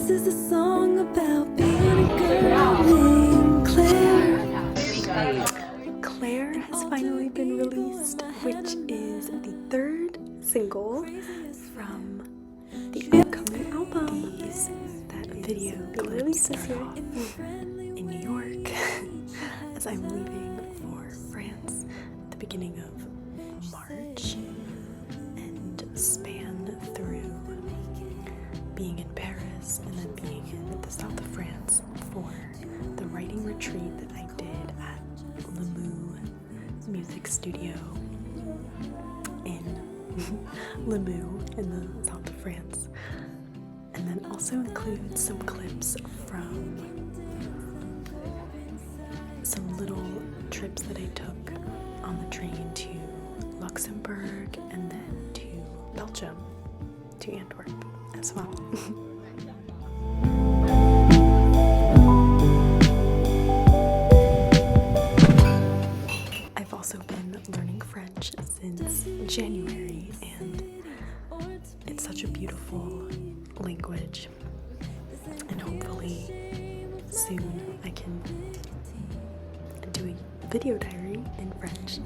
This is a song about being a girl named Claire. Claire has finally been released, which is the third single from the upcoming album. That video clip started off in New York as I'm leaving for France at the beginning of March and span through being in Paris and then being in the south of France for the writing retreat that I did at Music Studio in Limoux in the south of France, and then also includes some clips from some little trips that I took on the train to Luxembourg and then to Belgium, to Antwerp as well. I've also been learning French since January, and it's such a beautiful language, and hopefully soon I can do a video diary in French.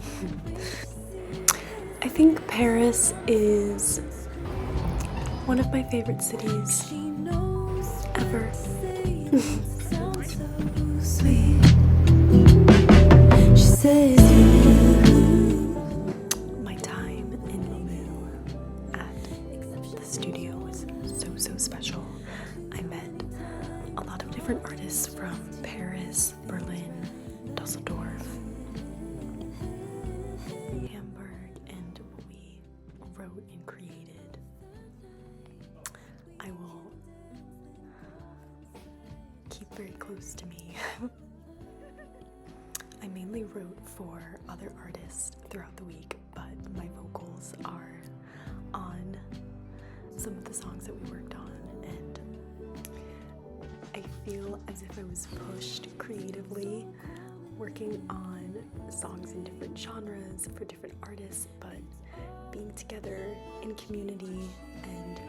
I think Paris is one of my favorite cities ever. She says my time in Limoux at the studio was so special. I met a lot of different artists from Paris, Berlin, Dusseldorf, Hamburg, and we wrote and created. I will keep very close to me. I mainly wrote for other artists throughout the week, but my vocals are on some of the songs that we worked on, and I feel as if I was pushed creatively working on songs in different genres for different artists, but being together in community and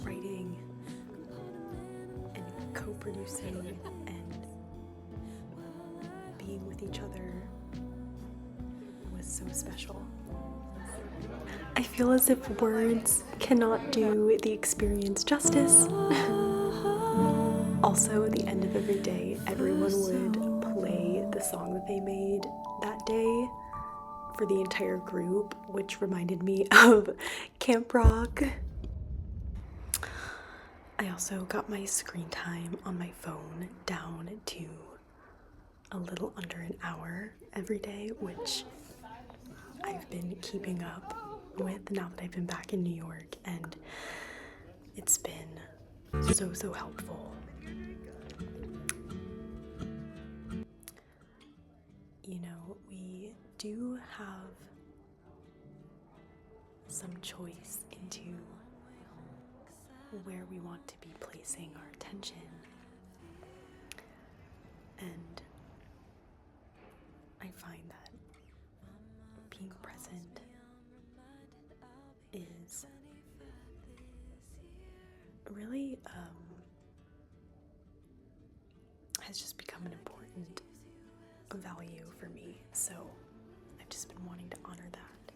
writing and co-producing and being with each other was so special. I feel as if words cannot do the experience justice. Also, at the end of every day, everyone would play the song that they made that day for the entire group, which reminded me of Camp Rock. I also got my screen time on my phone down to a little under an hour every day, which I've been keeping up with now that I've been back in New York, and it's been so helpful. You know, we do have some choice into where we want to be placing our attention, and I find that being present is really has just become an important value for me, so I've just been wanting to honor that.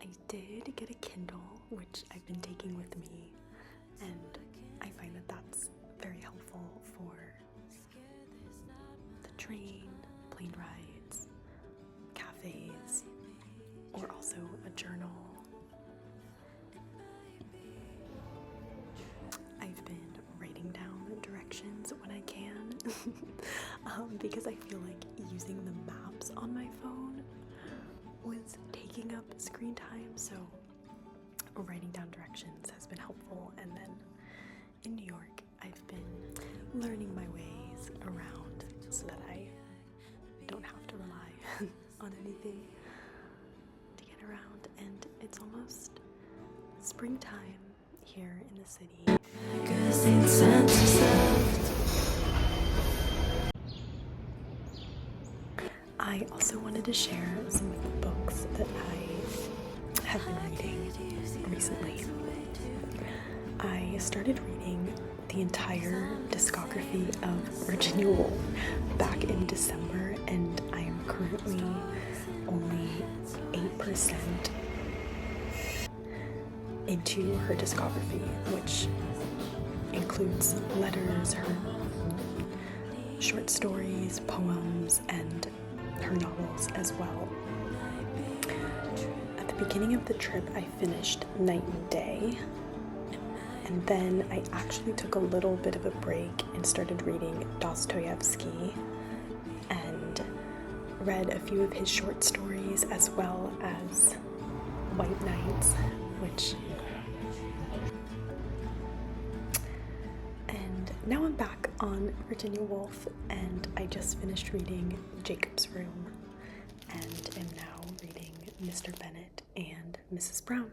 I did get a Kindle, which I've been taking with me, and I find that that's very helpful for the train, plane rides, cafes, or also a journal. I've been writing down directions when I can because I feel like using the maps on my phone was taking up screen time, so writing down directions has been helpful. And then in New York, I've been learning my ways around so that I don't have to rely on anything to get around, and it's almost springtime here in the city. I also wanted to share some of the books that I have recently. I started reading the entire discography of Virginia Woolf back in December, and I am currently only 8% into her discography, which includes letters, her short stories, poems, and her novels as well. At the beginning of the trip, I finished Night and Day, and then I actually took a little bit of a break and started reading Dostoevsky and read a few of his short stories as well as White Nights, which... And now I'm back on Virginia Woolf, and I just finished reading Jacob's Room and am now reading Mr. Bennet and Mrs. Brown.